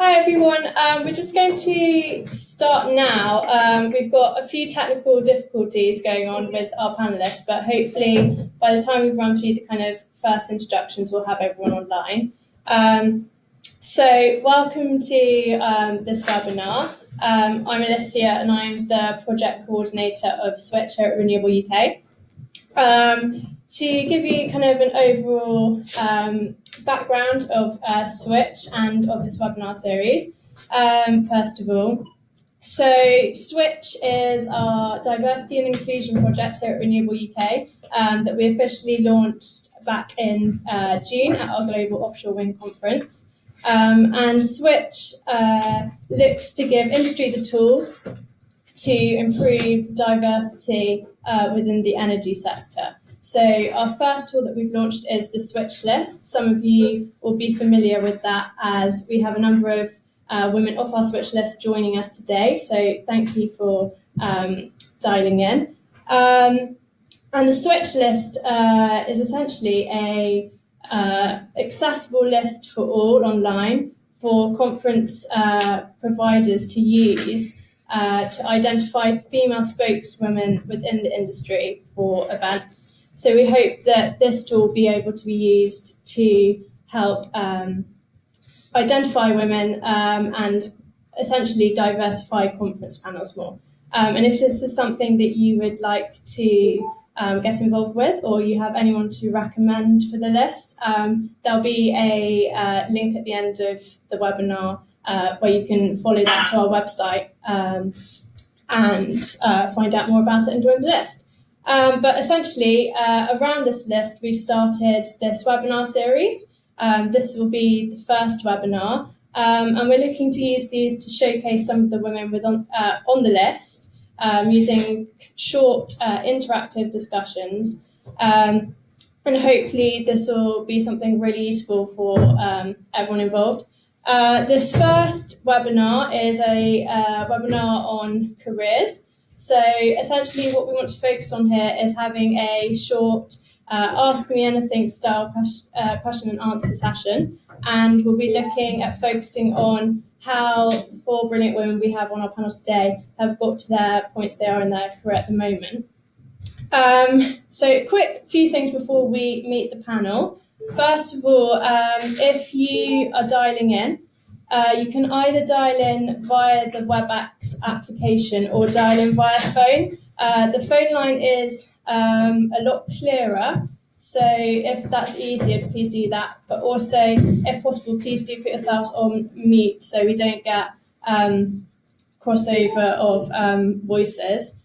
Hi everyone, we're just going to start now. We've got a few technical difficulties going on with our panellists, but hopefully by the time we've run through the kind of first introductions, we'll have everyone online. So welcome to this webinar. I'm Alicia and I'm the project coordinator of Switch here at RenewableUK. To give you kind of an overall background of Switch and of this webinar series, first of all. So Switch is our diversity and inclusion project here at RenewableUK that we officially launched back in June at our Global Offshore Wind Conference. And Switch looks to give industry the tools to improve diversity within the energy sector. So our first tool that we've launched is the Switch list. Some of you will be familiar with that as we have a number of women off our Switch list joining us today. So thank you for dialing in. And the Switch list is essentially a accessible list for all online for conference providers to use to identify female spokeswomen within the industry for events. So we hope that this tool will be able to be used to help identify women and essentially diversify conference panels more. And if this is something that you would like to get involved with, or you have anyone to recommend for the list, there'll be a link at the end of the webinar where you can follow that to our website and find out more about it and join the list. But essentially, around this list, we've started this webinar series. This will be the first webinar, and we're looking to use these to showcase some of the women on the list using short interactive discussions. And hopefully this will be something really useful for everyone involved. This first webinar is a webinar on careers. So essentially what we want to focus on here is having a short Ask Me Anything style question and answer session. And we'll be looking at focusing on how the 4 brilliant women we have on our panel today have got to their points they are in their career at the moment. So a quick few things before we meet the panel. First of all, if you are dialing in, you can either dial in via the WebEx application or dial in via phone. The phone line is a lot clearer, so if that's easier, please do that. But also, if possible, please do put yourselves on mute so we don't get crossover of voices.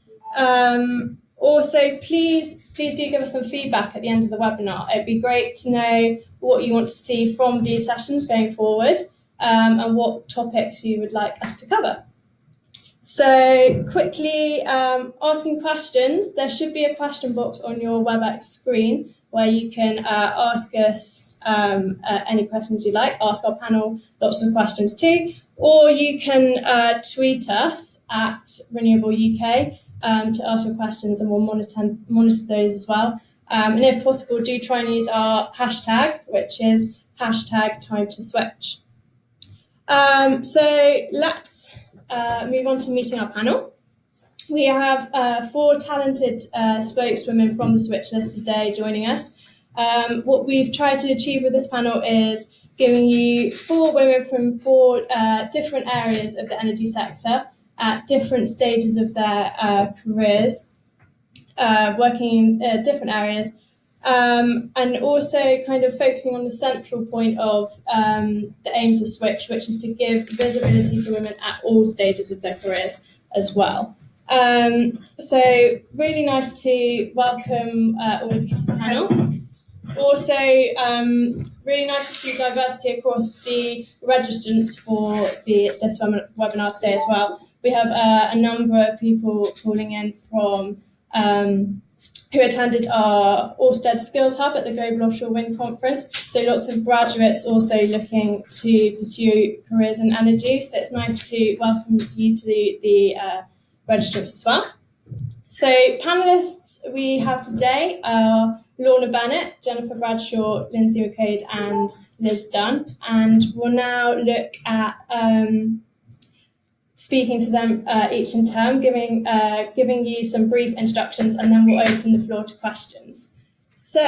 Also, please do give us some feedback at the end of the webinar. It'd be great to know what you want to see from these sessions going forward and what topics you would like us to cover. So quickly asking questions, there should be a question box on your WebEx screen where you can ask us any questions you like, ask our panel lots of questions too, or you can tweet us at RenewableUK to ask your questions and we'll monitor those as well. And if possible, do try and use our hashtag, which is #TimeToSwitch. So let's move on to meeting our panel. We have 4 talented spokeswomen from the Switch list today joining us. What we've tried to achieve with this panel is giving you 4 women from 4 different areas of the energy sector at different stages of their careers, working in different areas, and also kind of focusing on the central point of the aims of Switch, which is to give visibility to women at all stages of their careers as well. So really nice to welcome all of you to the panel. Also, really nice to see diversity across the registrants for this webinar today as well. We have a number of people calling in from who attended our Orsted Skills Hub at the Global Offshore Wind Conference. So lots of graduates also looking to pursue careers in energy. So it's nice to welcome you to the registrants as well. So panellists we have today are Lorna Bennett, Jennifer Bradshaw, Lindsay McCade, and Liz Dunn. And we'll now look at speaking to them each in turn, giving you some brief introductions, and then we'll open the floor to questions. So,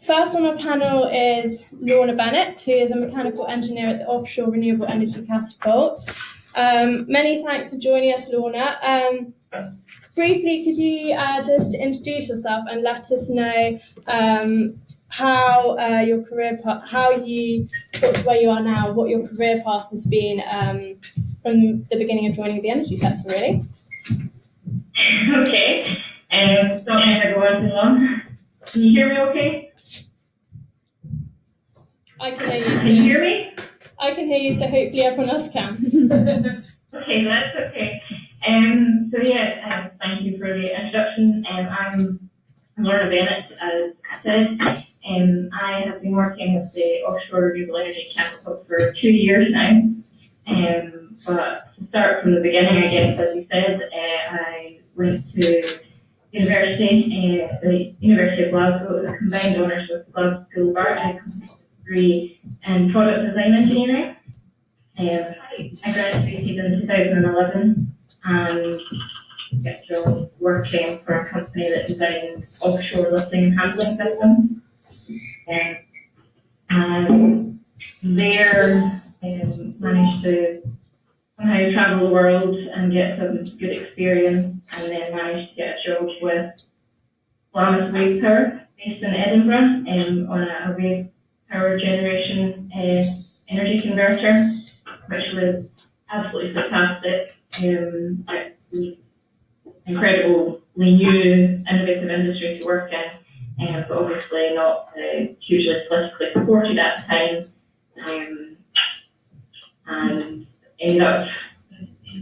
first on our panel is Lorna Bennett, who is a mechanical engineer at the offshore renewable energy Catapult. Many thanks for joining us, Lorna. Briefly, could you just introduce yourself and let us know how your career path, how you got to where you are now, what your career path has been from the beginning of joining the energy sector, really? Okay. Don't know if I go on too long. Can you hear me okay? I can hear you. Can you hear me? I can hear you, so hopefully everyone else can. Okay, that's okay. So yeah, thank you for the introduction. I'm Lorna Bennett, as I said. I have been working with the offshore renewable energy Catapult for 2 years now. But to start from the beginning, I guess, as you said, I went to university, the University of Glasgow. It was a combined honours with Glasgow School of Burges, degree in product design engineering. I graduated in 2011 and got a job working for a company that designed offshore lifting and handling systems. And there managed to somehow travel the world and get some good experience, and then managed to get a job with Salmon Wave Power based in Edinburgh on a wave power generation energy converter, which was absolutely fantastic. It was incredibly new, innovative industry to work in, but obviously not hugely politically supported at the time. And ended up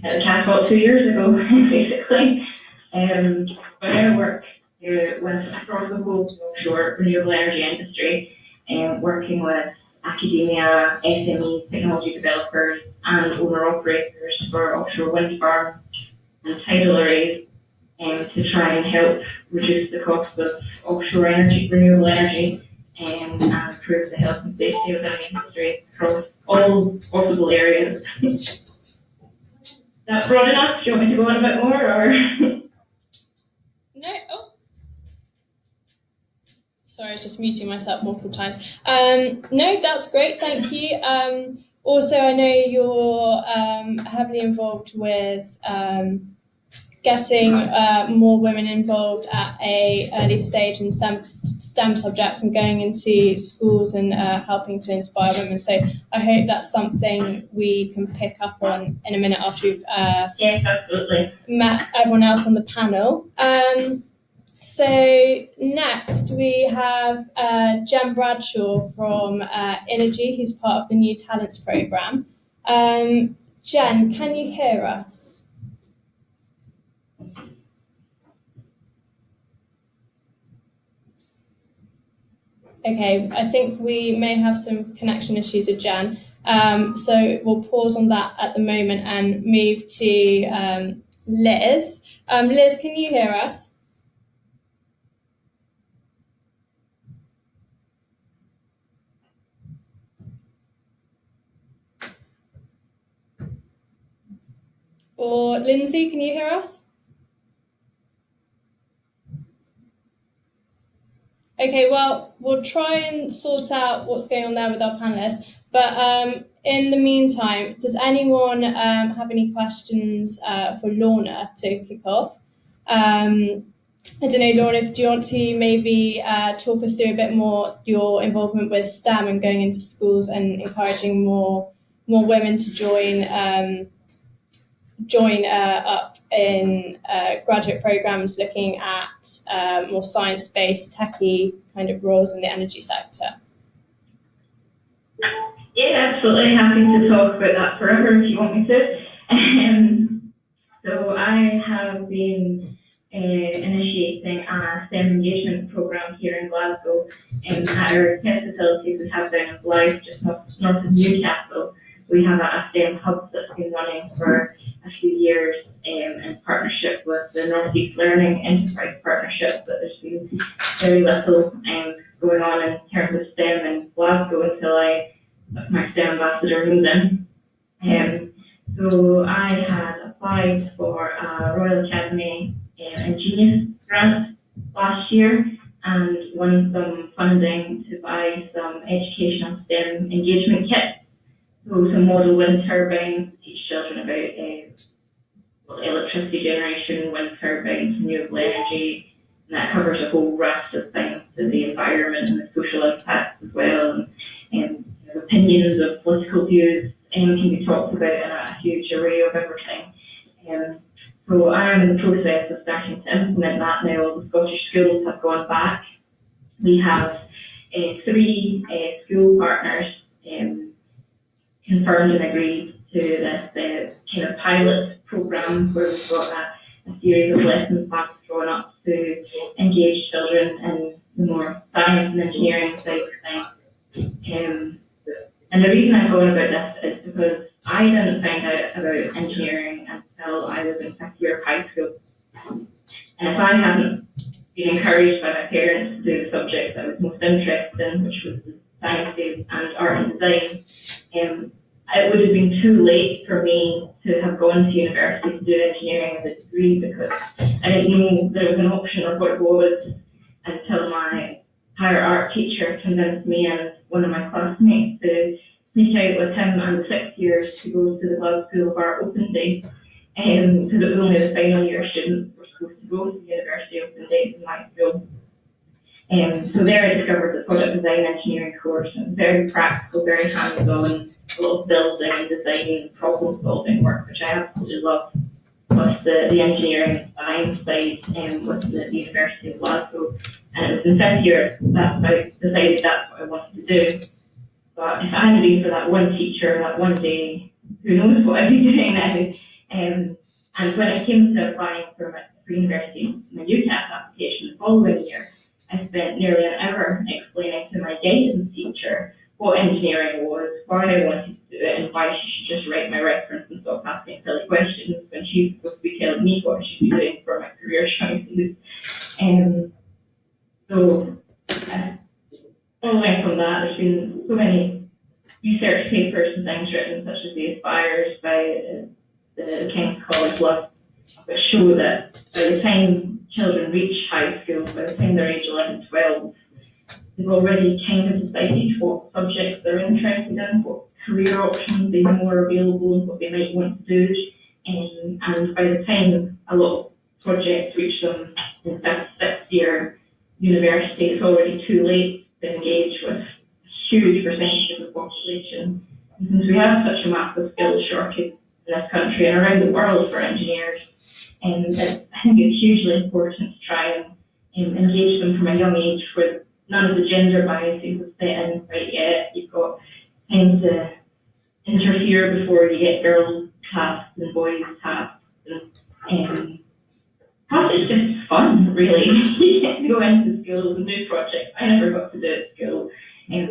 at the Catapult 2 years ago, basically. But I work with across the whole offshore renewable energy industry, working with academia, SMEs, technology developers, and owner-operators for offshore wind farms and tidal arrays, to try and help reduce the cost of offshore energy, renewable energy, and improve the health and safety of the industry across all possible areas. That's broad enough? Do you want me to go on a bit more, or? No. Oh. Sorry, I was just muting myself multiple times. No, that's great. Thank you. Also, I know you're heavily involved with getting more women involved at a early stage in STEM subjects and going into schools and helping to inspire women. So I hope that's something we can pick up on in a minute after we've Yes, absolutely. met everyone else on the panel. So next we have Jen Bradshaw from innogy, who's part of the New Talents Programme. Jen, can you hear us? Okay, I think we may have some connection issues with Jen. So we'll pause on that at the moment and move to Liz. Liz, can you hear us? Or Lindsay, can you hear us? Okay, well, we'll try and sort out what's going on there with our panellists. But in the meantime, does anyone have any questions for Lorna to kick off? I don't know, Lorna, do you want to maybe talk us through a bit more your involvement with STEM and going into schools and encouraging more women to join up in graduate programs looking at more science-based, techie kind of roles in the energy sector? Yeah, absolutely. Happy to talk about that forever if you want me to. So I have been initiating a STEM engagement programme here in Glasgow. At our test facilities we have down in Blythe, just north of Newcastle. We have a STEM hub that's been running for a few years in partnership with the North East Learning Enterprise Partnership, but there's been very little going on in terms of STEM in Glasgow until I took my STEM ambassador role in. So I had applied for a Royal Academy and Genius grant last year and won some funding to buy some educational STEM engagement kits. So some model wind turbines to teach children about electricity generation, wind turbines, renewable energy, and that covers a whole raft of things to the environment and the social impacts as well. And opinions of political views can be talked about in a huge array of everything. So I am in the process of starting to implement that now. All the Scottish schools have gone back. We have 3 school partners confirmed and agreed to this kind of pilot programme where we've got a series of lesson plans drawn up to engage children in the more science and engineering side of things. And the reason I'm going about this is because I didn't find out about engineering until I was in 5th year of high school. And if I hadn't been encouraged by my parents to do the subject I was most interested in, which was the sciences and art and design, it would have been too late for me to have gone to university to do engineering as a degree because I didn't know there was an option or what it was until my higher art teacher convinced me and one of my classmates to sneak out with him and the 6th years to go to the Glasgow School of Art Open Day, because it was only the final year students were supposed to go to the University Open Days in my school. So there I discovered the product design engineering course, and it was very practical, very hands-on, a lot of building and design, problem solving work, which I absolutely love. Plus the engineering science side with the University of Glasgow. And it was in 5th year that I decided that's what I wanted to do. But if it hadn't been for that one teacher, that one day, who knows what I'd be doing now. And when it came to applying for university, my UCAS application the following year, I spent nearly an hour explaining to my guidance teacher what engineering was, why I wanted to do it, and why she should just write my reference and stop asking silly questions when she's supposed to be telling me what I should be doing for my career choices. So, following from that, there's been so many research papers and things written, such as the Aspires by the King's College Love, that show that by the time children reach high school, by the time they're age 11, 12, they've already kind of decided what subjects they're interested in, what career options they know are available, and what they might want to do. And by the time a lot of projects reach them in 5th, 6th year university, it's already too late to engage with a huge percentage of the population. And since we have such a massive skills shortage in this country and around the world for engineers, and I think it's hugely important to try and engage them from a young age where none of the gender biases have set in right yet. You've got time to interfere before you get girls tasks and boys tasks. Plus it's just fun, really. You get to go into schools and do projects I never got to do at school.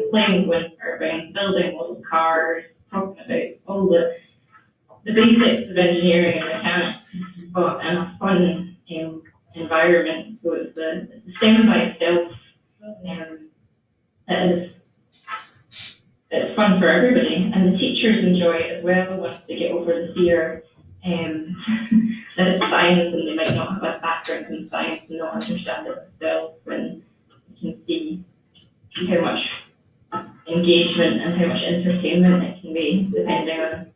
Playing wind turbines, building model cars, talking about all the basics of engineering and mechanics, but in a fun environment. So it's the STEM by itself. It's fun for everybody, and the teachers enjoy it as well once they get over the fear that it's science and they might not have a background in science and not understand it themselves, when you can see how much engagement and how much entertainment it can be, depending on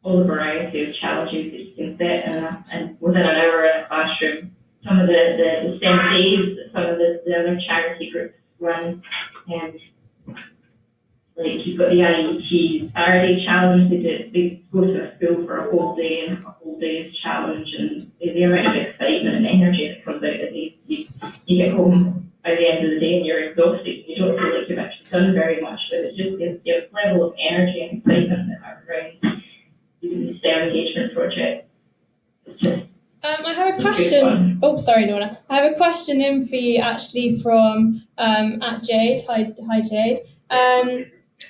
all the variety of challenges that you can set and within an hour in a classroom. Some of the STEM days that some of the other charity groups run, like you've got the IET Saturday challenge, they go to a school for a whole day and a whole day's challenge, and the amount of excitement and energy that comes out of these, you get home by the end of the day and you're exhausted, you don't feel like you've actually done very much, but it just gives you a level of energy and excitement that are around the STEM engagement project. It's just I have a question. Oh, sorry, Norna. I have a question in for you, actually, from at Jade. Hi, Jade.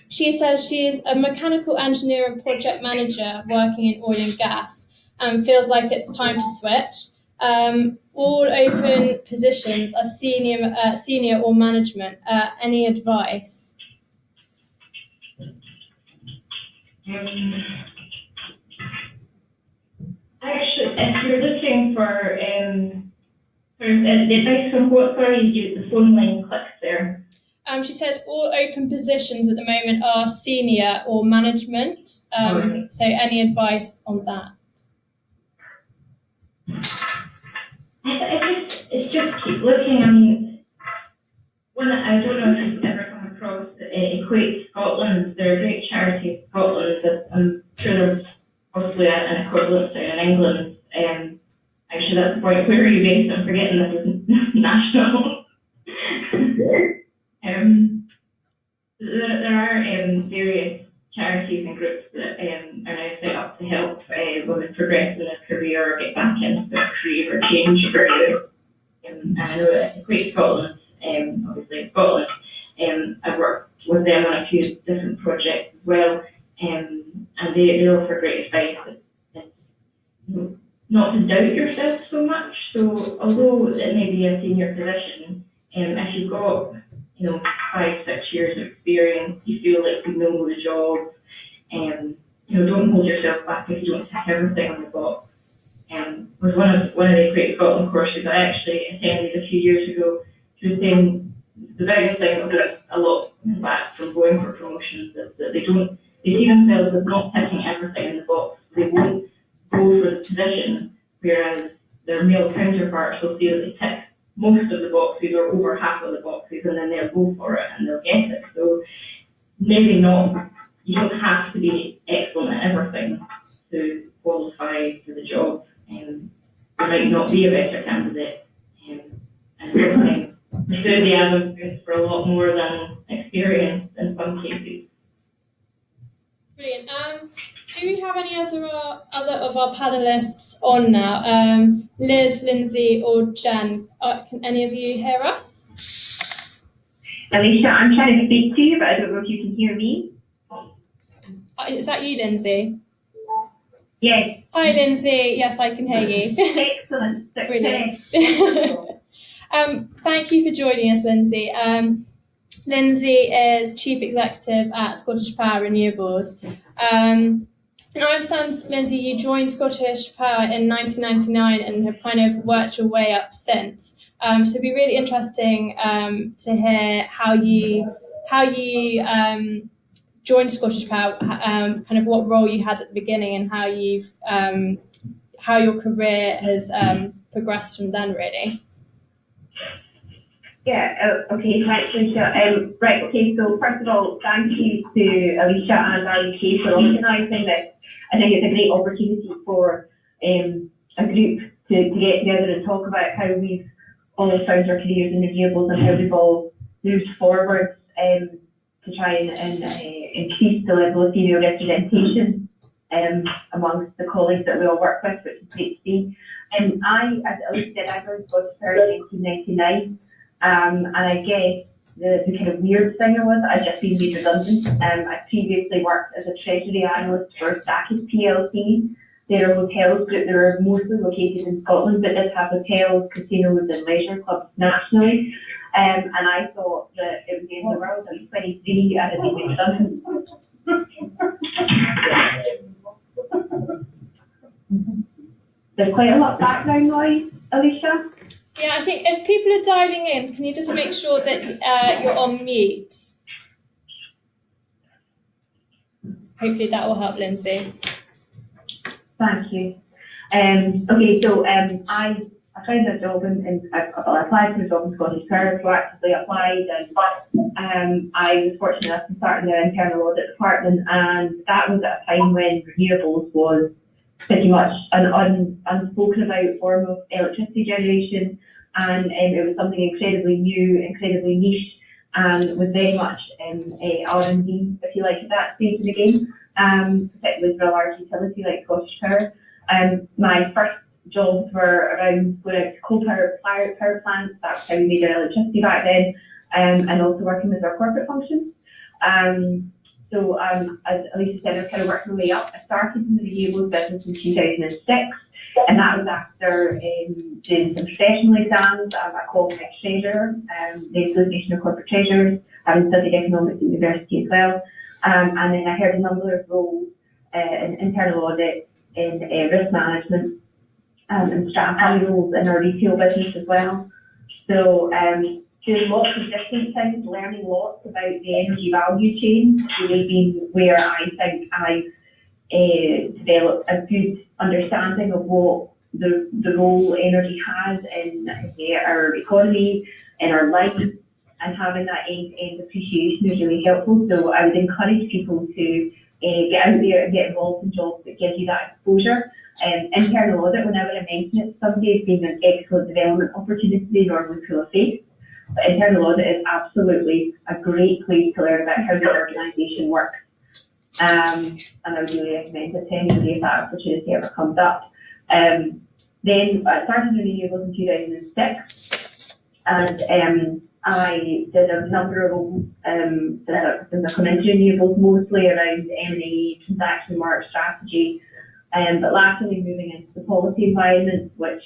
She says she's a mechanical engineer and project manager working in oil and gas and feels like it's time to switch. All open positions are senior or management. Any advice? Actually, if you're looking for the advice from what, sorry, the phone line clicked there. She says all open positions at the moment are senior or management. So any advice on that? It's just keep looking. I mean, I don't know if you've ever come across Equate Scotland. They're a great charity in Scotland. I'm sure there's possibly an equivalent in England. Actually, that's the point. Where are you based? I'm forgetting this is national. There are various charities and groups that are now set up to help women progress in their career or get back into their career or change career. And I know that Equate Scotland, obviously in Scotland, I've worked with them on a few different projects as well, and they offer great advice. It's not to doubt yourself so much. So although it may be a senior position, if you've got 5-6 years of experience, you feel like you know the job, don't hold yourself back if you don't tick everything on the box. With one of the Great Scotland courses I actually attended a few years ago, she was saying the biggest thing that holds a lot back from going for promotions is that they see themselves as not ticking everything in the box. They won't go for the position, whereas their male counterparts will see that they tick most of the boxes or over half of the boxes, and then they'll go for it and they'll get it. So maybe not, you don't have to be excellent at everything to qualify for the job. There might not be a better candidate. And sometimes enthusiasm is for a lot more than experience in some cases. Brilliant. Do we have any other of our panellists on now? Liz, Lindsay, or Jen? Can any of you hear us? Alicia, I'm trying to speak to you, but I don't know if you can hear me. Is that you, Lindsay? Yes. Hi, Lindsay. Yes, I can hear you. Excellent. Brilliant. Thank you for joining us, Lindsay. Lindsay is Chief Executive at ScottishPower Renewables. I understand, Lindsay, you joined Scottish Power in 1999 and have kind of worked your way up since. So it'd be really interesting to hear how you joined Scottish Power, kind of what role you had at the beginning and how your career has progressed from then, really. Yeah, okay, thanks, Alicia. Right, okay, so first of all, thank you to Alicia and RUK for organising this. I think it's a great opportunity for a group to get together and talk about how we've all found our careers in renewables and how we've all moved forward to try and increase the level of female representation amongst the colleagues that we all work with, which is great to see. I, as Alicia said, I joined Scottish Power in 1999. And I guess the kind of weird thing was I'd just been made redundant. I previously worked as a treasury analyst for Burges PLC. They're a hotels group. They're mostly located in Scotland, but did have hotels, casinos and leisure clubs nationally. And I thought that it was the end of the world. I was 23 and I'd been made redundant. There's quite a lot of background noise, Alicia. Yeah, I think if people are dialing in, can you just make sure that you're on mute? Hopefully that will help, Lindsay. Thank you. Okay, so I found a job I applied for a job in Scottish Power, proactively applied, and I was fortunate enough to start in their internal audit department, and that was at a time when renewables was pretty much an unspoken about form of electricity generation, and it was something incredibly new, incredibly niche, and was very much R&D, if you like, at that stage in the game, particularly for a large utility like Scottish Power. My first jobs were around going out to coal-powered power plants. That's how we made our electricity back then, and also working with our corporate functions. So as Alicia said, I've kind of worked my way up. I started in the renewables business in 2006, and that was after doing some professional exams. I'm a qualified treasurer, the Association of Corporate Treasurers, having studied economics at university as well. And then I held a number of roles in internal audit, in risk management, and strategy roles in our retail business as well. So doing lots of different things, learning lots about the energy value chain, really being where I think I've developed a good understanding of what the role energy has in our economy, in our life, and having that end-to-end appreciation is really helpful. So I would encourage people to get out there and get involved in jobs that give you that exposure. Internal audit, whenever I mention it, someday it's been an excellent development opportunity, normally full of faith. But internal audit is absolutely a great place to learn about how the organisation works. And I would really recommend it to anybody if that opportunity ever comes up. Then I started in renewables in 2006, and I did a number of roles since I come into renewables, mostly around M&A, transaction work, strategy, but latterly moving into the policy environment, which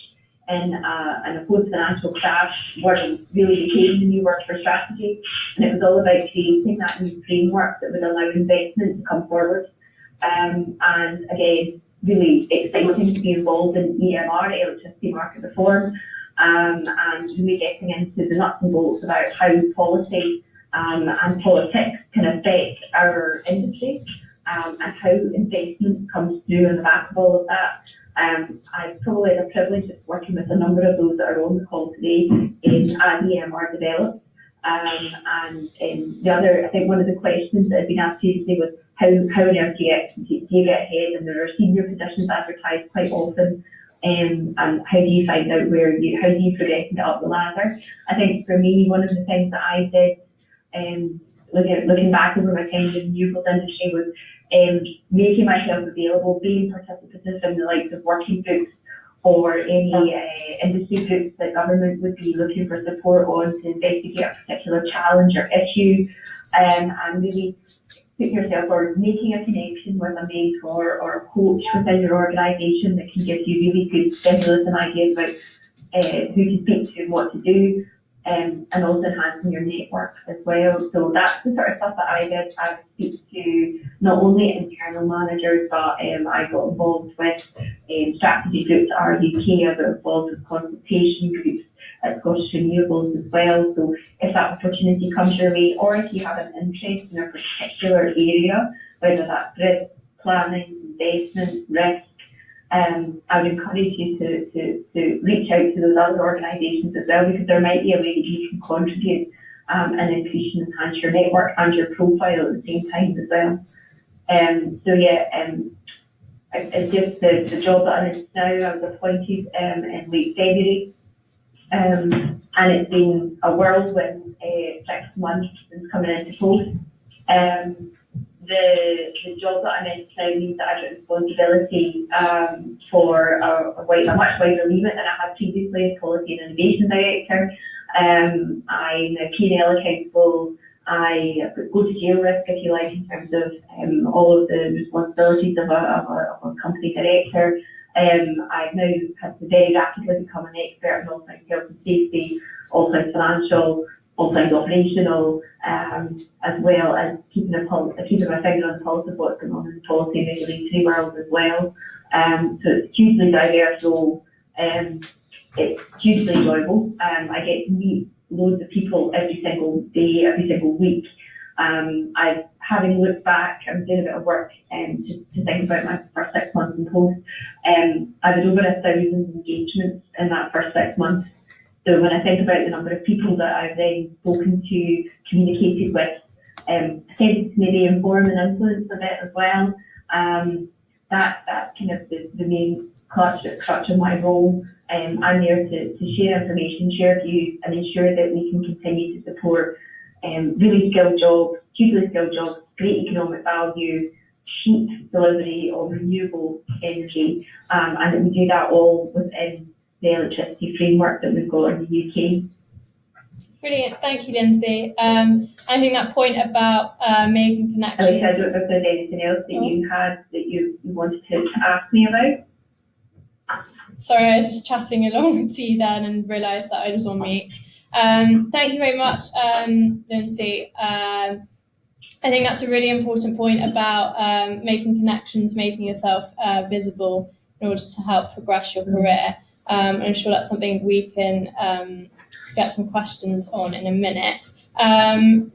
in a post-financial crash world really became the new work for strategy. And it was all about creating that new framework that would allow investment to come forward. And again, really exciting to be involved in EMR, electricity market reform, and really getting into the nuts and bolts about how policy and politics can affect our industry, and how investment comes through on the back of all of that. I've probably had the privilege of working with a number of those that are on the call today as EMR develops. And the other, I think one of the questions that had been asked previously was how on earth do you get ahead? And there are senior positions advertised quite often. And how do you find out how do you progress up the ladder? I think for me, one of the things that I did, looking back over my time in the renewables industry, was making myself available, being participative in the likes of working groups or any industry groups that government would be looking for support on to investigate a particular challenge or issue, and really put yourself forward, making a connection with a mentor or a coach within your organisation that can give you really good stimulus and ideas about who to speak to and what to do, and also enhancing your network as well. So that's the sort of stuff that I did. I would speak to not only internal managers, but I got involved with strategy groups at RUK. I got involved with consultation groups at Scottish Renewables as well. So if that opportunity comes your way, or if you have an interest in a particular area, whether that's risk planning, investment, risk, I would encourage you to reach out to those other organisations as well, because there might be a way that you can contribute and increase and enhance your network and your profile at the same time as well. It's just the job that I'm in now. I was appointed in late February, and it's been a whirlwind 6 months since coming into post. The job that I'm in now means that I've got responsibility for a much wider remit than I had previously as Policy and Innovation Director. I'm a P&L accountable. I go to jail risk, if you like, in terms of all of the responsibilities of a company director. I've now had to very rapidly become an expert in all things health and safety, all things financial, all things operational, as well as keeping my finger on the pulse of what's going on in the policy and regulatory world as well. So it's hugely diverse role. It's hugely enjoyable. I get to meet loads of people every single day, every single week. Having looked back, I'm doing a bit of work to think about my first 6 months in post. I had over 1,000 engagements in that first 6 months. So when I think about the number of people that I've then spoken to, communicated with, attempted to maybe inform and influence a bit as well, that's kind of the main crutch of my role. I'm there to share information, share views, and ensure that we can continue to support really skilled jobs, hugely skilled jobs, great economic value, cheap delivery of renewable energy, and that we do that all within the electricity framework that we've got in the UK. Brilliant, thank you, Lindsay. I think that point about making connections. Alicia, I don't know if there's anything else that you had that you wanted to ask me about. Sorry, I was just chatting along to you then and realised that I was on mute. Thank you very much, Lindsay. I think that's a really important point about making connections, making yourself visible in order to help progress your career. I'm sure that's something we can get some questions on in a minute.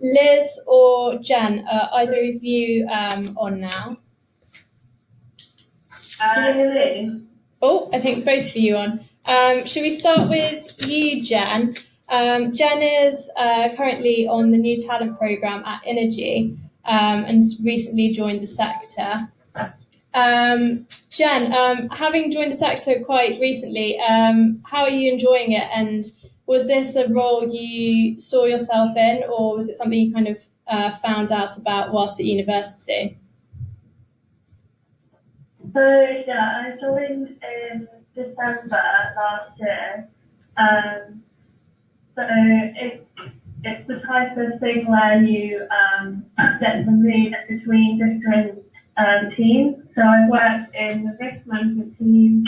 Liz or Jen, are either of you on now? Oh, I think both of you on. Should we start with you, Jen? Jen is currently on the new talent programme at Innogy and recently joined the sector. Jen, having joined the sector quite recently, how are you enjoying it? And was this a role you saw yourself in, or was it something you kind of found out about whilst at university? So yeah, I joined in December last year. So it's the type of thing where you get to move between different teams. So I've worked in the risk management team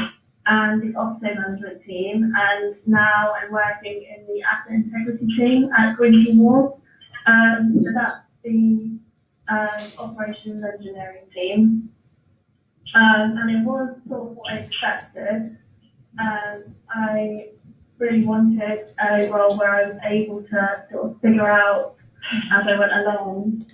and the offset management team, and now I'm working in the asset integrity team at Green Wall. So that's the operations engineering team. And it was sort of what I expected. I really wanted a role where I was able to sort of figure out as I went along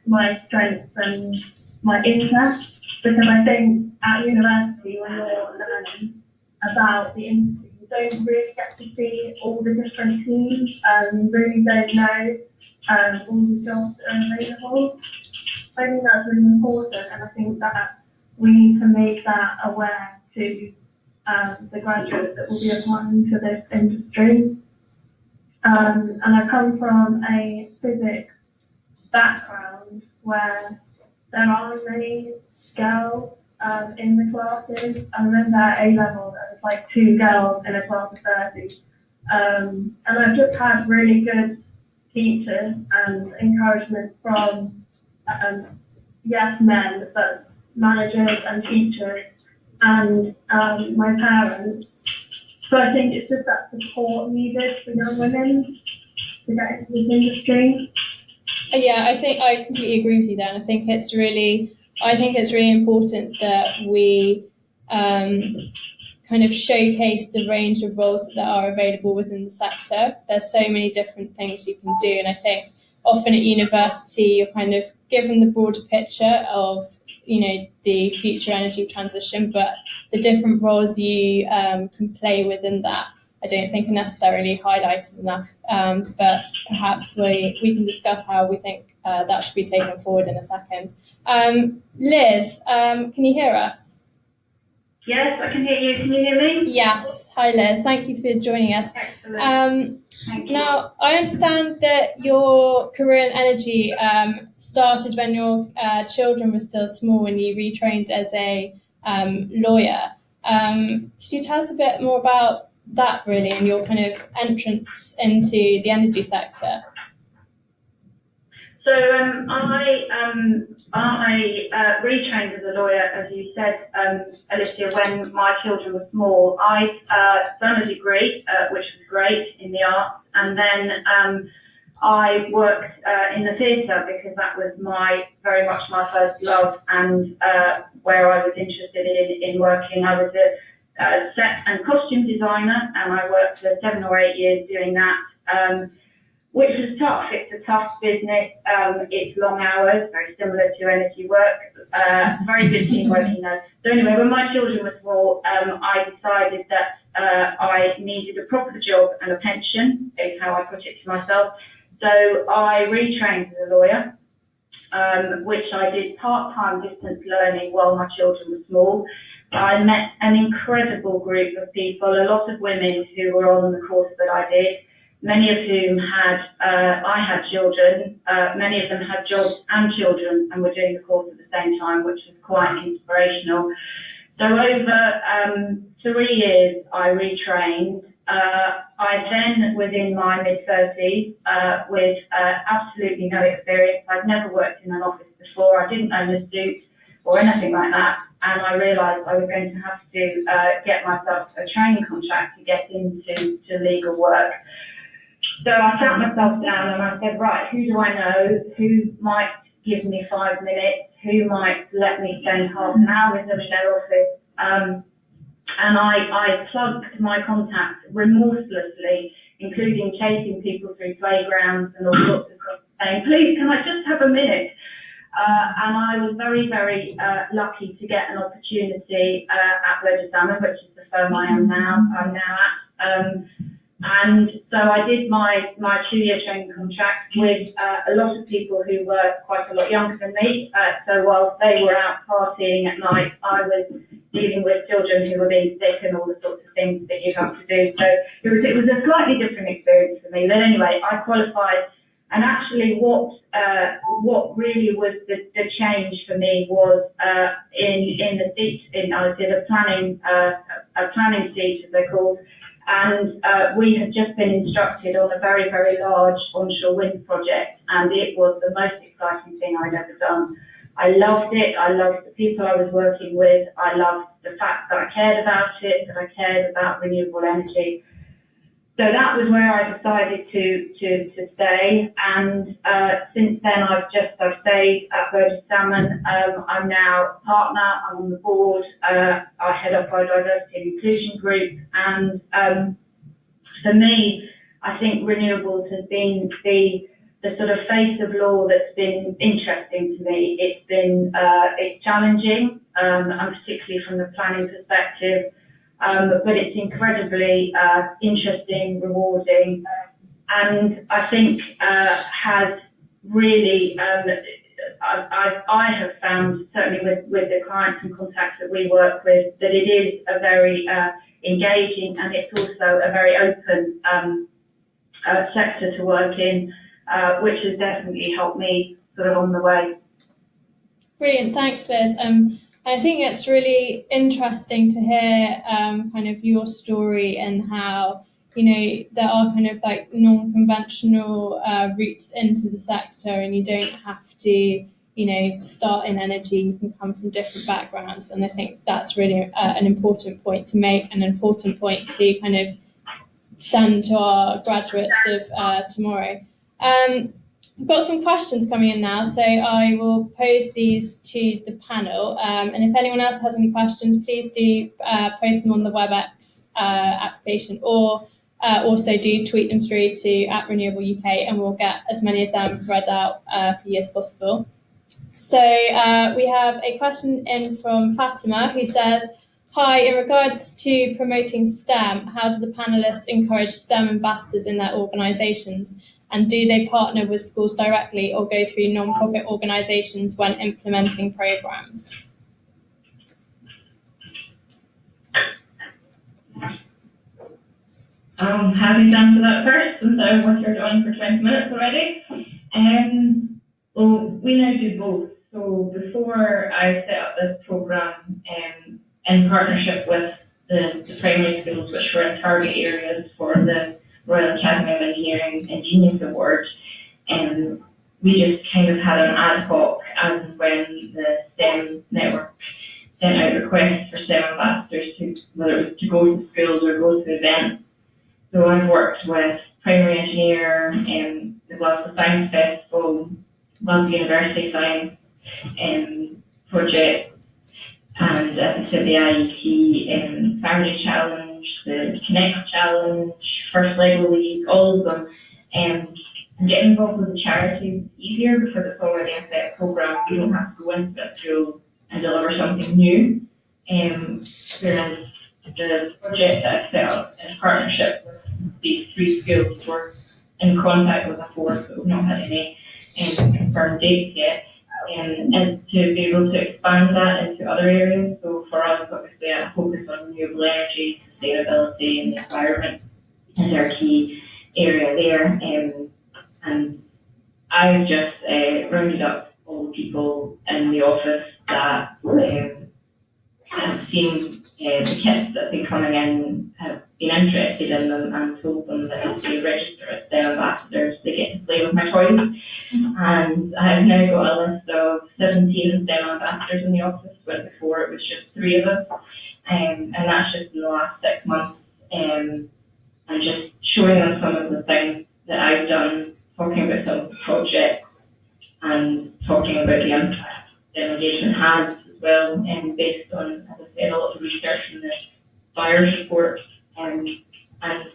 my strengths and my interests, because I think at university when you're learning about the industry, you don't really get to see all the different teams, you really don't know all the jobs that are available. I think that's really important, and I think that we need to make that aware to the graduates that will be applying to this industry. And I come from a physics background where there aren't many girls in the classes. I remember at A-level there was like 2 girls in a class of 30. And I've just had really good teachers and encouragement from yes men, but managers and teachers and my parents. So I think it's just that support needed for young women to get into this industry. Yeah, I think I completely agree with you there, and I think it's really important that we kind of showcase the range of roles that are available within the sector. There's so many different things you can do, and I think often at university you're kind of given the broader picture of, you know, the future energy transition, but the different roles you can play within that, I don't think are necessarily highlighted enough. But perhaps we can discuss how we think that should be taken forward in a second. Liz, can you hear us? Yes, I can hear you. Can you hear me? Yes. Hi, Liz. Thank you for joining us. Excellent. Thank you. Now, I understand that your career in energy started when your children were still small and you retrained as a lawyer. Could you tell us a bit more about that, really, and your kind of entrance into the energy sector? So I retrained as a lawyer, as you said, Alicia, when my children were small. I'd done a degree, which was great, in the arts, and then I worked in the theatre because that was very much my first love, and where I was interested in working. I was a set and costume designer, and I worked for 7 or 8 years doing that. Which was tough. It's a tough business. It's long hours, very similar to energy work. Very good team working there. So anyway, when my children were small, I decided that I needed a proper job and a pension, is how I put it to myself. So I retrained as a lawyer, which I did part-time distance learning while my children were small. I met an incredible group of people, a lot of women who were on the course that I did. Many of whom I had children, many of them had jobs and children and were doing the course at the same time, which was quite inspirational. So over 3 years I retrained, I then was in my mid-30s with absolutely no experience. I'd never worked in an office before. I didn't own a suit or anything like that. And I realised I was going to have to get myself a training contract to get into legal work. So I sat myself down and I said, right, who do I know? Who might give me 5 minutes? Who might let me spend half an hour with them in their office? And I plugged my contacts remorselessly, including chasing people through playgrounds and all sorts of stuff, saying, please, can I just have a minute? And I was very, very lucky to get an opportunity at Burges Salmon, which is the firm I'm now at. And so I did my 2-year training contract with a lot of people who were quite a lot younger than me. So whilst they were out partying at night, I was dealing with children who were being sick and all the sorts of things that you have to do. So it was a slightly different experience for me. But anyway, I qualified. And actually what really was the change for me was in the seat, I did a planning seat, as they're called, and we had just been instructed on a very, very large onshore wind project, and it was the most exciting thing I'd ever done. I loved it. I loved the people I was working with. I loved the fact that I cared about it, that I cared about renewable energy. So that was where I decided to stay, and since then I've stayed at Burges Salmon. I'm now a partner. I'm on the board. I head up our diversity and inclusion group, and for me, I think renewables has been the sort of face of law that's been interesting to me. It's challenging, and particularly from the planning perspective. But it's incredibly interesting, rewarding, and I think has really, I have found, certainly with the clients and contacts that we work with, that it is a very engaging, and it's also a very open sector to work in, which has definitely helped me sort of on the way. Brilliant, thanks Liz. I think it's really interesting to hear kind of your story and how, there are kind of like non-conventional routes into the sector, and you don't have to, start in energy. You can come from different backgrounds. And I think that's really an important point to make, and an important point to kind of send to our graduates of tomorrow. We've got some questions coming in now, so I will pose these to the panel. And if anyone else has any questions, please do post them on the WebEx application, or also do tweet them through to @RenewableUK, and we'll get as many of them read out for you as possible. So we have a question in from Fatima, who says, hi, in regards to promoting STEM, how do the panellists encourage STEM ambassadors in their organisations? And do they partner with schools directly or go through non-profit organisations when implementing programmes? I'm happy to answer that first, since I've worked here on for 20 minutes already. Well, we now do both. So before I set up this programme in partnership with the primary schools, which were in target areas for the Royal Academy of Engineering and Genius Award, we just kind of had an ad hoc as and when the STEM network sent out requests for STEM ambassadors, whether it was to go to schools or go to events. So I've worked with Primary Engineer, the Glasgow Science Festival, Glasgow University Science project, and as I said, the IET Family Challenge, the Connect Challenge, First Lego League, all of them. And getting involved with the charities is easier because it's already a set programme. You don't have to go into a school and deliver something new. Whereas the project that I set up in partnership with these 3 schools, were in contact with a 4th, but we've not had any confirmed dates yet. And to be able to expand that into other areas. So for us, obviously, a focus on renewable energy, sustainability, and the environment is our key area there. And I've just rounded up all the people in the office that have seen the kits that have been coming in have been interested in them and told them that if they register as STEM ambassadors, they get to play with my toys. And I've now got a list of 17 STEM ambassadors in the office, where before it was just 3 of us. And that's just in the last 6 months. And just showing them some of the things that I've done, talking about some of the projects, and talking about the impact the engagement has as well, and based on, as I said, a lot of research and the buyers report, and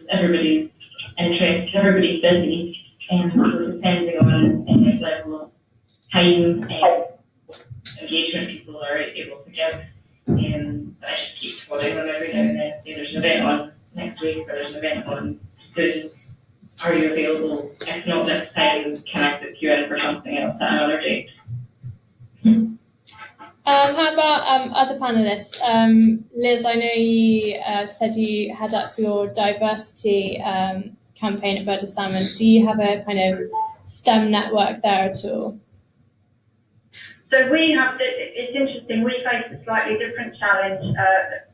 everybody's interested, everybody's busy, and so depending on the level of time and engagement people are able to give, I just keep following them every now and then. Say there's an event on next week, or there's an event on soon. Are you available? If not this time, can I put you in for something else at another date? How about other panellists? Liz, I know you said you had up your diversity campaign at Burges Salmon. Do you have a kind of STEM network there at all? So we have, it's interesting, we face a slightly different challenge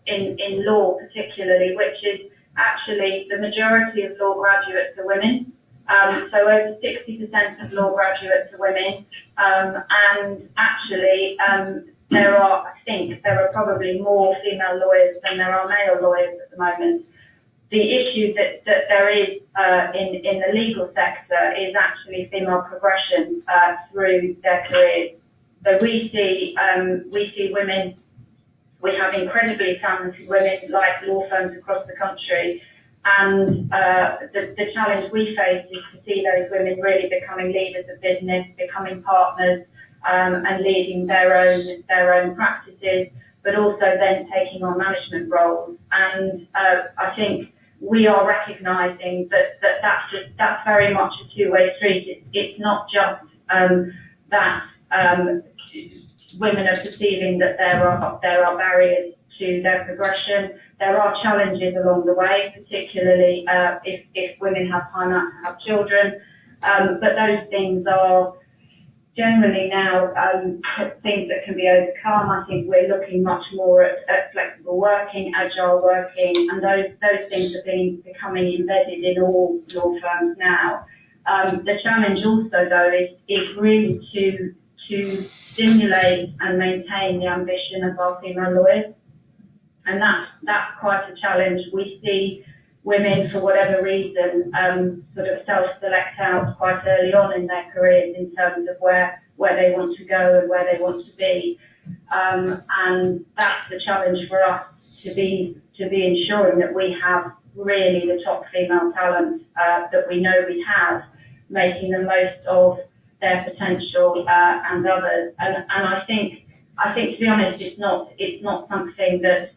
in law particularly, which is actually the majority of law graduates are women. So over 60% of law graduates are women, and actually I think there are probably more female lawyers than there are male lawyers at the moment. The issue that there is in the legal sector is actually female progression through their careers. So we see women. We have incredibly talented women like law firms across the country, and the challenge we face is to see those women really becoming leaders of business, becoming partners, and leading their own practices, but also then taking on management roles. And I think we are recognising that's very much a two-way street. It's not just that women are perceiving that there are barriers to their progression. There are challenges along the way, particularly if women have time out to have children. But those things are generally now things that can be overcome. I think we're looking much more at flexible working, agile working, and those things are becoming embedded in all law firms now. The challenge also, though, is really to stimulate and maintain the ambition of our female lawyers. And that's quite a challenge. We see women, for whatever reason, sort of self-select out quite early on in their careers in terms of where they want to go and where they want to be. And that's the challenge for us, to be ensuring that we have really the top female talent that we know we have, making the most of their potential and others. And I think to be honest, it's not something that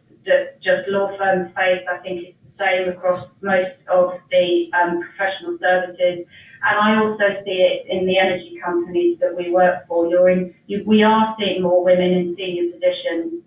just law firms face. I think it's the same across most of the professional services. And I also see it in the energy companies that we work for. We are seeing more women in senior positions,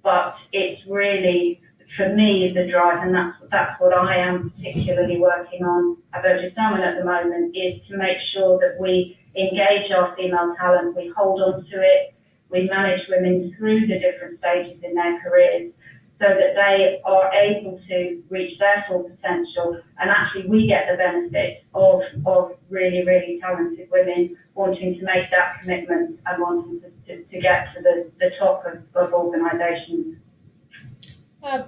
but it's really, for me, the drive, and that's what I am particularly working on at Burges Salmon at the moment, is to make sure that we engage our female talent, we hold on to it, we manage women through the different stages in their careers so that they are able to reach their full potential, and actually we get the benefit of really, really talented women wanting to make that commitment and wanting to get to the top of organisations.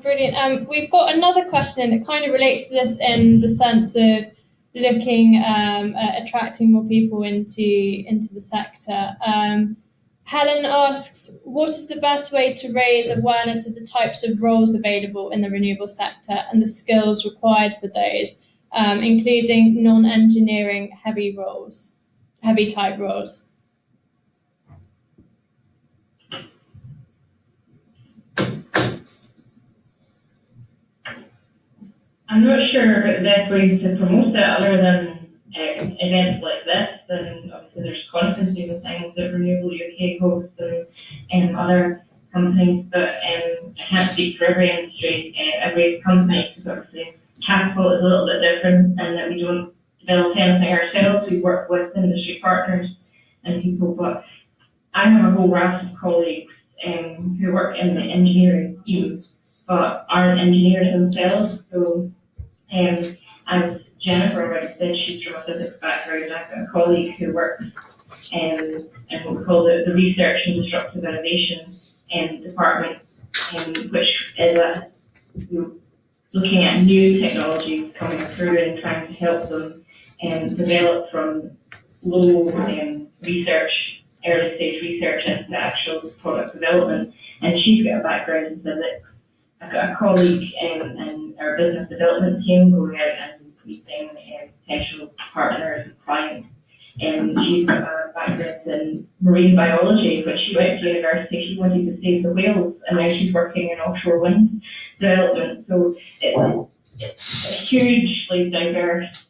Brilliant. We've got another question that kind of relates to this in the sense of looking at attracting more people into the sector. Helen asks, what is the best way to raise awareness of the types of roles available in the renewable sector and the skills required for those, including non-engineering heavy type roles? I'm not sure about the best way to promote it other than events like this, and obviously there's conferences and things that RenewableUK hosts and other companies, but I can't speak for every industry, every company, because obviously Catapult is a little bit different in that we don't develop anything ourselves. We work with industry partners and people, but I have a whole raft of colleagues who work in the engineering team, but aren't engineers themselves. So, as Jennifer already said, she's from a physics background. I've got a colleague who works in what we call the Research and Disruptive Innovation department, which is looking at new technologies coming through and trying to help them develop from low research, early stage research into actual product development. And she's got a background in physics. I've got a colleague in our business development team going out and meeting potential partners and clients. And she's got a background in marine biology, but she went to university, she wanted to save the whales, and now she's working in offshore wind development. So it's a hugely diverse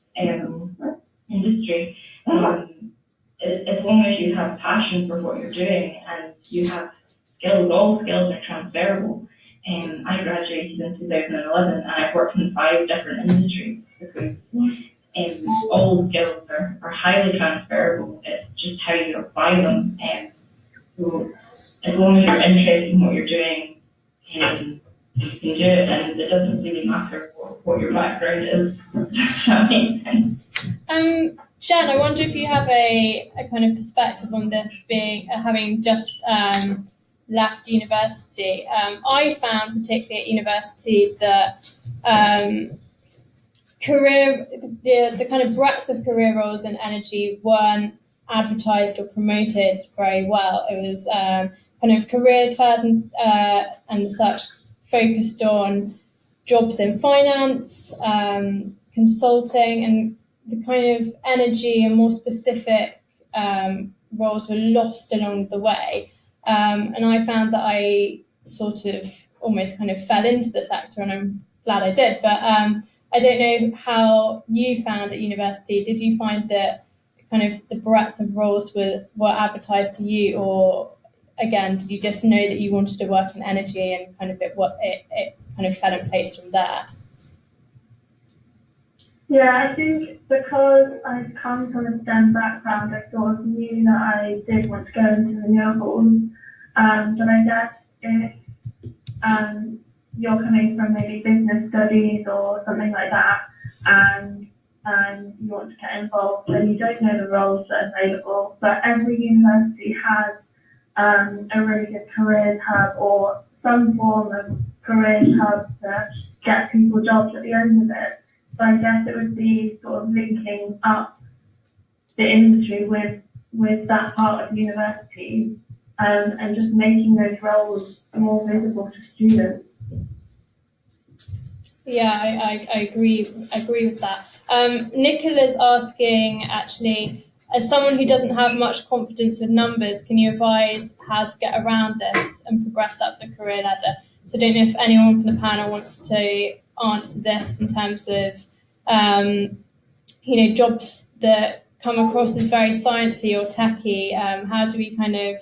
industry. As long as you have passion for what you're doing and you have skills, all skills are transferable. I graduated in 2011 and I've worked in 5 different industries because all skills are highly transferable. It's just how you apply them. So as long as you're interested in what you're doing, you can do it, and it doesn't really matter what your background is. That makes sense. Jen, I wonder if you have a kind of perspective on this, being having just left university. I found, particularly at university, that the kind of breadth of career roles in energy weren't advertised or promoted very well. It was kind of careers fairs and such focused on jobs in finance, consulting, and the kind of energy and more specific roles were lost along the way. And I found that I sort of almost kind of fell into the sector, and I'm glad I did. But I don't know how you found at university. Did you find that kind of the breadth of roles were advertised to you, or again, did you just know that you wanted to work in energy and kind of it kind of fell in place from there? Yeah, I think because I come from a STEM background, I sort of knew that I did want to go into renewables. But I guess if you're coming from maybe business studies or something like that, and you want to get involved, then you don't know the roles that are available. But every university has a really good careers hub or some form of careers hub that gets people jobs at the end of it. So I guess it would be sort of linking up the industry with that part of university and just making those roles more visible to students. Yeah, I agree with that. Nicola's asking, actually, as someone who doesn't have much confidence with numbers, can you advise how to get around this and progress up the career ladder? So I don't know if anyone from the panel wants to answer this in terms of, jobs that come across as very sciencey or techy. How do we kind of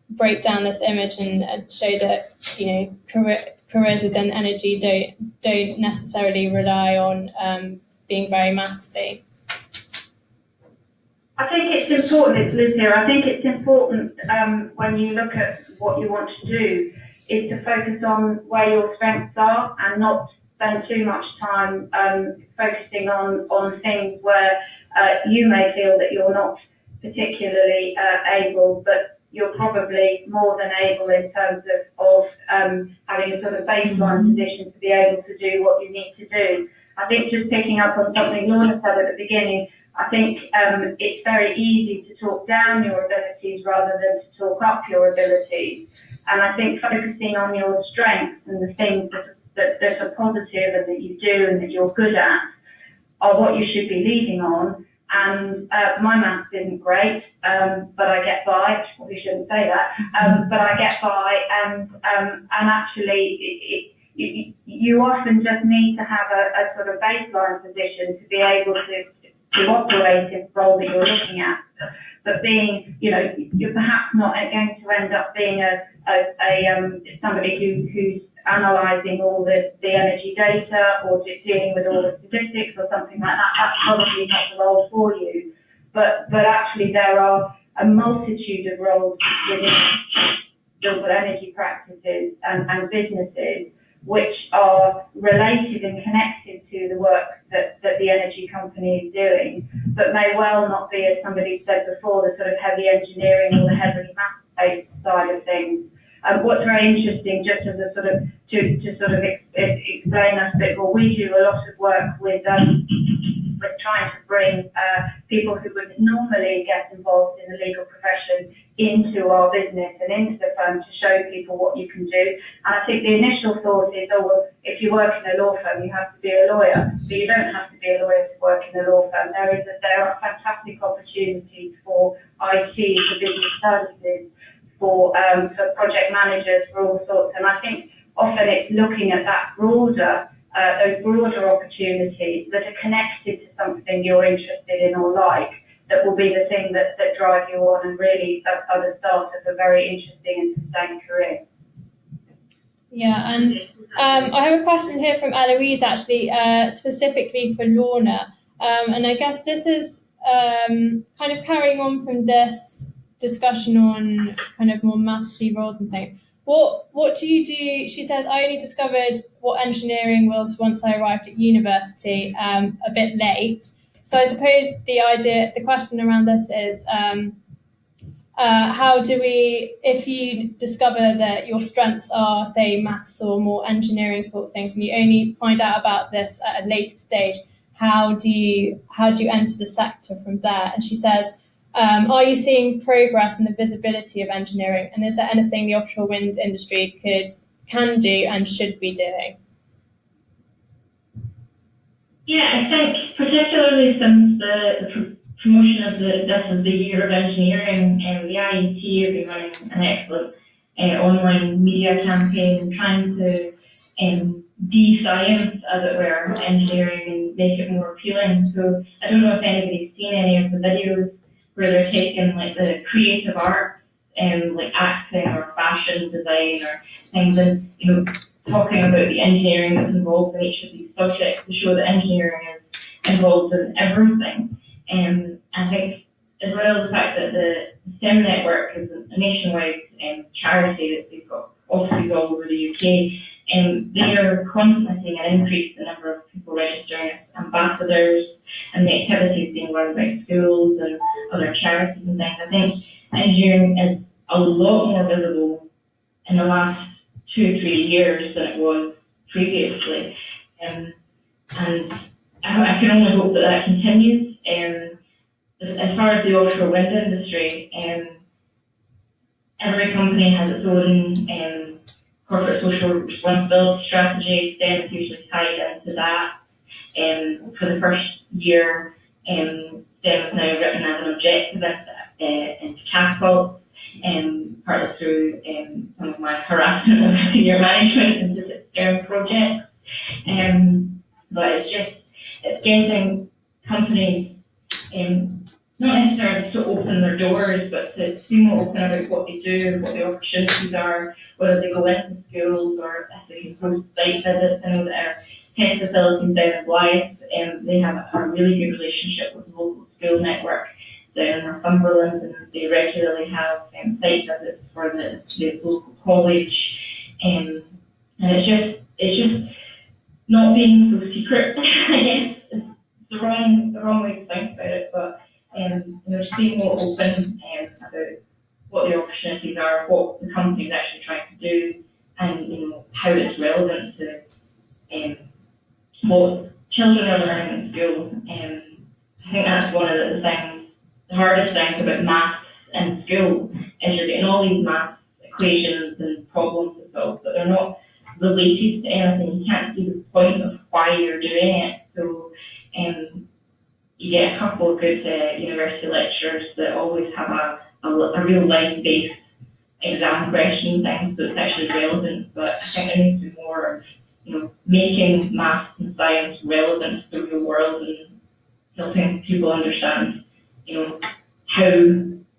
break down this image and show that, careers within energy don't necessarily rely on being very mathsy? I think it's important, it's Liz here, I think it's important when you look at what you want to do is to focus on where your strengths are and not spend too much time focusing on things where you may feel that you're not particularly able, but you're probably more than able in terms of having a sort of baseline position to be able to do what you need to do. I think just picking up on something Lorna said at the beginning, I think it's very easy to talk down your abilities rather than to talk up your abilities. And I think focusing on your strengths and the things that are positive and that you do and that you're good at are what you should be leading on. And my maths isn't great, but I get by. Probably shouldn't say that, but I get by. And actually, you often just need to have a sort of baseline position to be able to operate in the role that you're looking at. But being, you're perhaps not going to end up being somebody who's analysing all the energy data or dealing with all the statistics or something like that. That's probably not the role for you. But actually there are a multitude of roles renewable energy practices and businesses which are related and connected to the work that the energy company is doing, but may well not be, as somebody said before, the sort of heavy engineering or the heavy math-based side of things. What's very interesting, just as a sort of to sort of explain that a bit more, we do a lot of work with trying to bring people who would normally get involved in the legal profession into our business and into the firm to show people what you can do. And I think the initial thought is, oh, well, if you work in a law firm, you have to be a lawyer. But you don't have to be a lawyer to work in a law firm. There are fantastic opportunities for IT, for business services, for project managers, for all sorts. And I think often it's looking at that broader, those broader opportunities that are connected to something you're interested in or like, that will be the thing that drive you on and really are the start of a very interesting and sustained career. Yeah, and I have a question here from Eloise, actually, specifically for Lorna. And I guess this is kind of carrying on from this discussion on kind of more mathsy roles and things. What do you do? She says, I only discovered what engineering was once I arrived at university, a bit late. So I suppose the question around this is, how do we, if you discover that your strengths are, say, maths or more engineering sort of things, and you only find out about this at a later stage, how do you enter the sector from there? And she says, are you seeing progress in the visibility of engineering? And is there anything the offshore wind industry can do and should be doing? Yeah, I think particularly since the promotion of the Year of Engineering, the IET have been running an excellent online media campaign trying to de-science, as it were, engineering and make it more appealing. So I don't know if anybody's seen any of the videos where they're taking like the creative arts and like acting or fashion design or things, and talking about the engineering that's involved in each of these subjects to show that engineering is involved in everything. I think as well the fact that the STEM network is a nationwide charity that they've got offices all over the UK, and they are constantly seeing an increase in the number of people registering as ambassadors and the activities being run by schools and other charities and things. I think engineering is a lot more visible in the last 2-3 years than it was previously, and I can only hope that continues. As far as the offshore wind industry, every company has its own corporate social responsibility strategy. STEM is usually tied into that. For the first year, STEM is now written as an objective into Catapult, partly through some of my harassment of senior management into STEM projects. But it's getting companies not necessarily to open their doors, but to be more open about what they do, what the opportunities are, whether they go into schools or if they can host site visits. I know that our test facilities down in Blyth, they have a really good relationship with the local school network down in Northumberland, and they regularly have site visits for the local college, and it's just not being so secret. I guess it's the wrong way to think about it, but just being more open about what the opportunities are, what the company is actually trying to do, and how it's relevant to what children are learning in school. I think that's one of the things, the hardest things about maths in school is you're getting all these maths equations and problems to solve, but they're not related to anything. You can't see the point of why you're doing it. So you get a couple of good university lecturers that always have a real life-based exam question thing, so it's actually relevant. But I think there needs to be more of making maths and science relevant to the real world and helping people understand how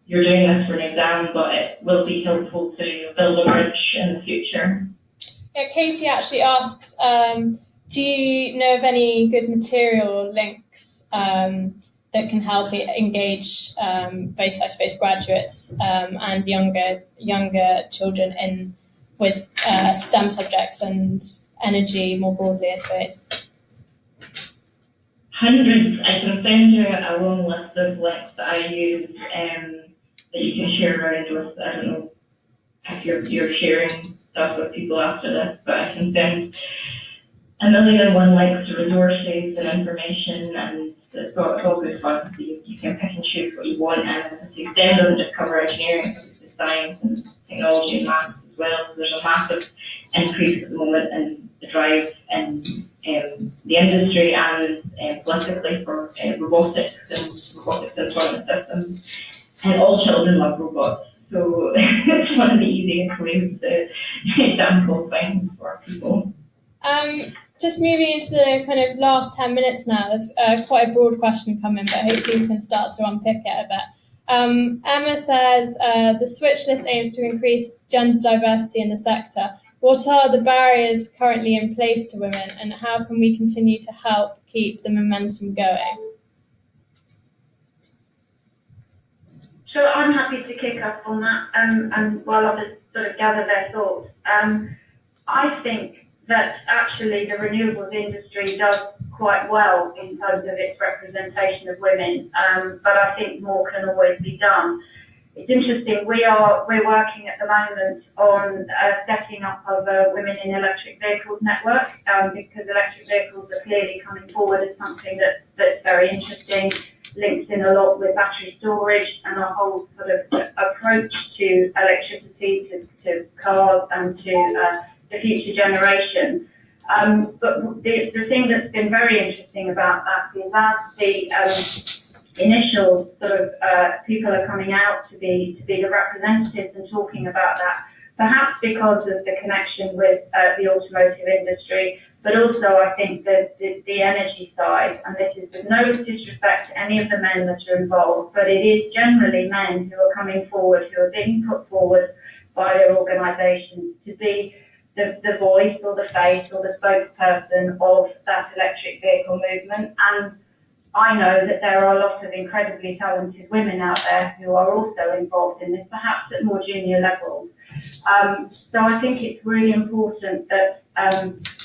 you're doing this for an exam, but it will be helpful to build a bridge in the future. Yeah, Katie actually asks, do you know of any good material links that can help engage both, I suppose, graduates and younger children with STEM subjects and energy more broadly, I suppose. Hundreds. I can send you a long list of links that I use that you can share around with. I don't know if you're sharing stuff with people after this, but I can send a million and one links to resources and information, and it's all good fun. So you can pick and choose what you want, and the STEM doesn't just cover engineering, it's science and technology and maths as well. So there's a massive increase at the moment in the drive in the industry and politically for robotics and autonomous systems. And all children love robots, so it's one of the easiest ways to sample things for people. Just moving into the kind of last 10 minutes now, there's quite a broad question coming, but hopefully we can start to unpick it a bit. Emma says, the switch list aims to increase gender diversity in the sector. What are the barriers currently in place to women, and how can we continue to help keep the momentum going? So I'm happy to kick up on that, and while others sort of gather their thoughts. I think that actually the renewables industry does quite well in terms of its representation of women, but I think more can always be done. It's interesting, we're working at the moment on setting up of a Women in Electric Vehicles network, because electric vehicles are clearly coming forward as something that's very interesting, links in a lot with battery storage and our whole sort of approach to electricity, to cars and to the future generation. But the thing that's been very interesting about that is as the initial sort of people are coming out to be the representatives and talking about that, perhaps because of the connection with the automotive industry, but also I think that the energy side, and this is with no disrespect to any of the men that are involved, but it is generally men who are coming forward, who are being put forward by their organisations to be the voice or the face or the spokesperson of that electric vehicle movement. And I know that there are a lot of incredibly talented women out there who are also involved in this, perhaps at more junior levels. So I think it's really important that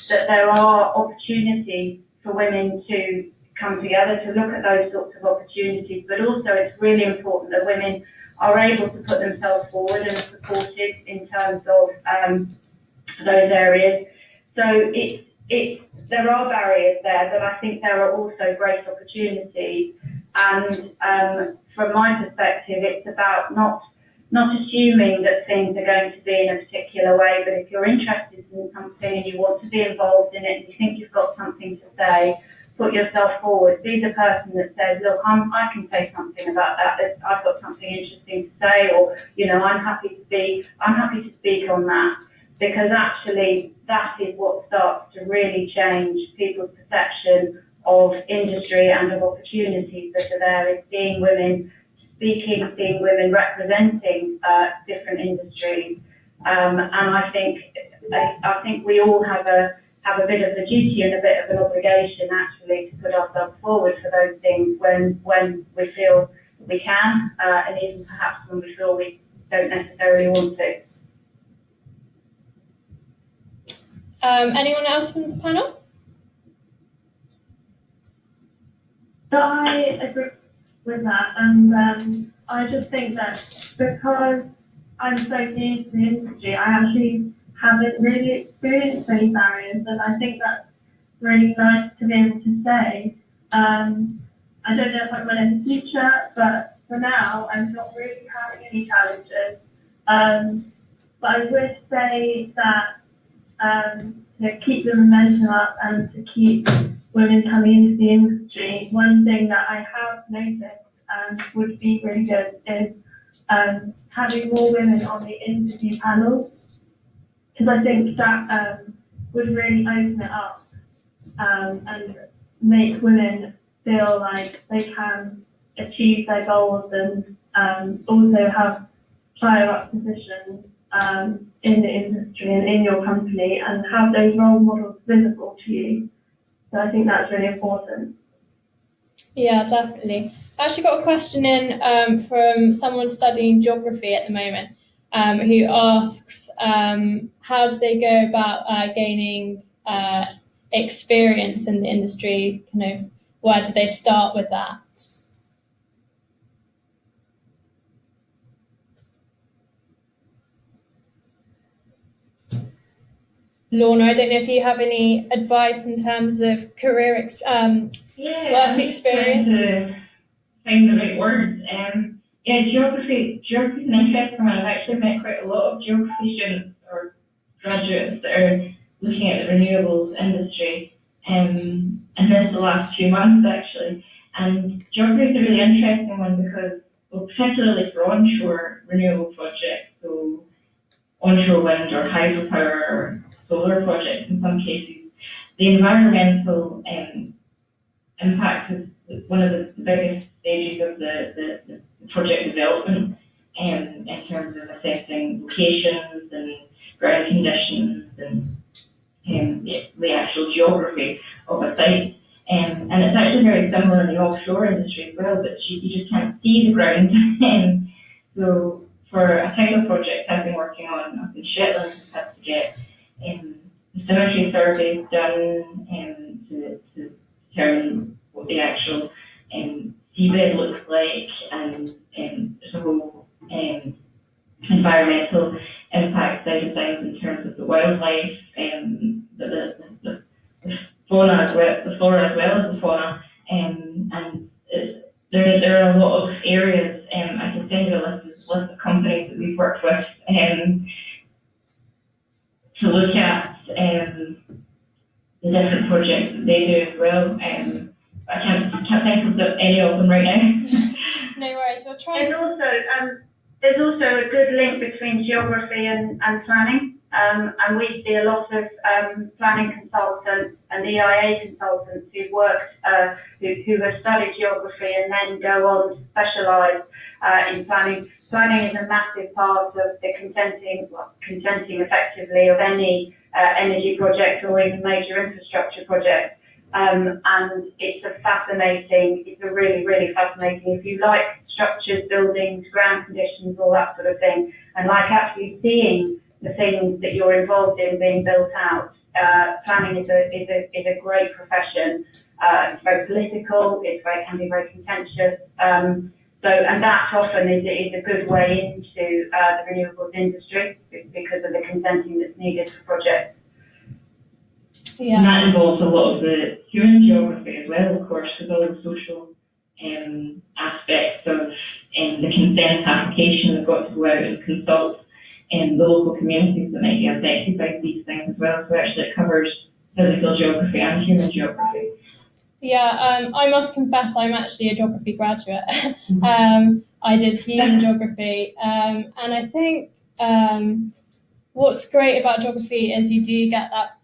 that there are opportunities for women to come together to look at those sorts of opportunities, but also it's really important that women are able to put themselves forward and are supported in terms of those areas. So there are barriers there, but I think there are also great opportunities. And from my perspective, it's about not assuming that things are going to be in a particular way, but if you're interested in something and you want to be involved in it and you think you've got something to say, put yourself forward. Be the person that says, look, I can say something about that. I've got something interesting to say, or I'm happy to speak on that. Because actually that is what starts to really change people's perception of industry and of opportunities that are there, is seeing women speaking, seeing women representing different industries. And I think we all have a bit of a duty and a bit of an obligation actually to put ourselves forward for those things when we feel we can, and even perhaps when we feel we don't necessarily want to. Anyone else from the panel? So I agree with that, and I just think that because I'm so new to the industry, I actually haven't really experienced any barriers, and I think that's really nice to be able to say. I don't know if I will in the future, but for now, I'm not really having any challenges. But I would say that to keep the momentum up and to keep women coming into the industry, one thing that I have noticed and would be really good is having more women on the interview panels, because I think that would really open it up and make women feel like they can achieve their goals and also have higher up positions in the industry and in your company, and have those role models visible to you. So I think that's really important. Yeah, definitely. I actually got a question in from someone studying geography at the moment, who asks how do they go about gaining experience in the industry, kind of where do they start with that? Lorna, I don't know if you have any advice in terms of career work experience. To find the right words. Geography is an interesting one. I've actually met quite a lot of geography students or graduates that are looking at the renewables industry, and this the last few months actually. And geography is a really interesting one because, well, particularly for onshore renewable projects, so onshore wind or hydropower or solar projects in some cases, the environmental impact is one of the biggest stages of the project development, in terms of assessing locations and ground conditions and the actual geography of a site. And it's actually very similar in the offshore industry as well, but you just can't see the ground. So for a tidal project I've been working on up in Shetland, I've had to get symmetry surveys done to determine what the actual seabed looks like, and there's a whole environmental impact side of things in terms of the wildlife, the fauna as well, the flora as well as the fauna, and there are a lot of areas. I can send you a list of companies that we've worked with to look at the different projects that they do as well. I can't think of any of them right now. No worries, we'll try. There's also a good link between geography and planning, and we see a lot of planning consultants and EIA consultants who who have studied geography and then go on to specialise in planning. Planning is a massive part of the consenting effectively of any energy project or even major infrastructure project. And it's a really, really fascinating, if you like structures, buildings, ground conditions, all that sort of thing, and like actually seeing the things that you're involved in being built out. Planning is a great profession. It's very political, can be very contentious. And that often is a good way into the renewables industry because of the consenting that's needed for projects. Yeah. And that involves a lot of the human geography as well, of course, with all the social aspects of the consent application. They've got to go out and consult the local communities that might be affected by these things as well. So actually it covers physical geography and human geography. Yeah, I must confess I'm actually a geography graduate. I did human geography, and I think what's great about geography is you do get that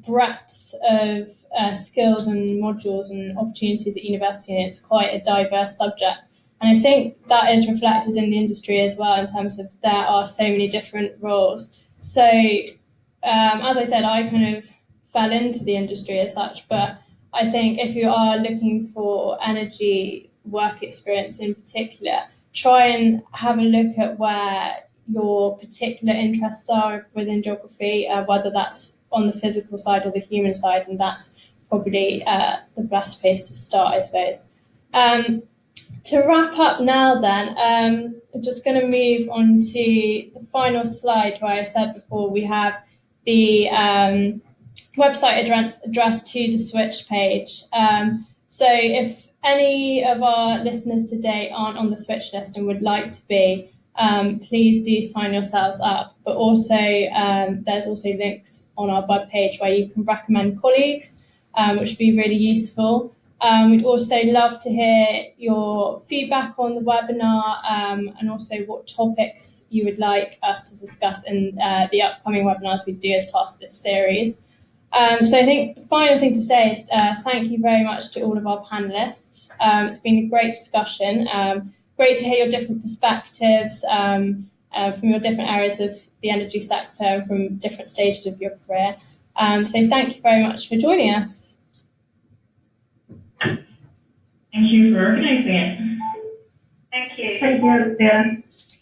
breadth of skills and modules and opportunities at university, and it's quite a diverse subject. And I think that is reflected in the industry as well, in terms of there are so many different roles. So as I said, I kind of fell into the industry as such, but I think if you are looking for energy work experience in particular, try and have a look at where your particular interests are within geography, whether that's on the physical side or the human side, and that's probably the best place to start, I suppose. To wrap up now then, I'm just going to move on to the final slide where I said before we have the website address to the Switch page. So if any of our listeners today aren't on the Switch list and would like to be, please do sign yourselves up. But also there's also links on our web page where you can recommend colleagues, which would be really useful. We'd also love to hear your feedback on the webinar, and also what topics you would like us to discuss in the upcoming webinars we do as part of this series. So I think the final thing to say is thank you very much to all of our panellists. It's been a great discussion. Great to hear your different perspectives from your different areas of the energy sector, from different stages of your career. So thank you very much for joining us. Thank you for organising it. Thank you. Thank you, Alicia.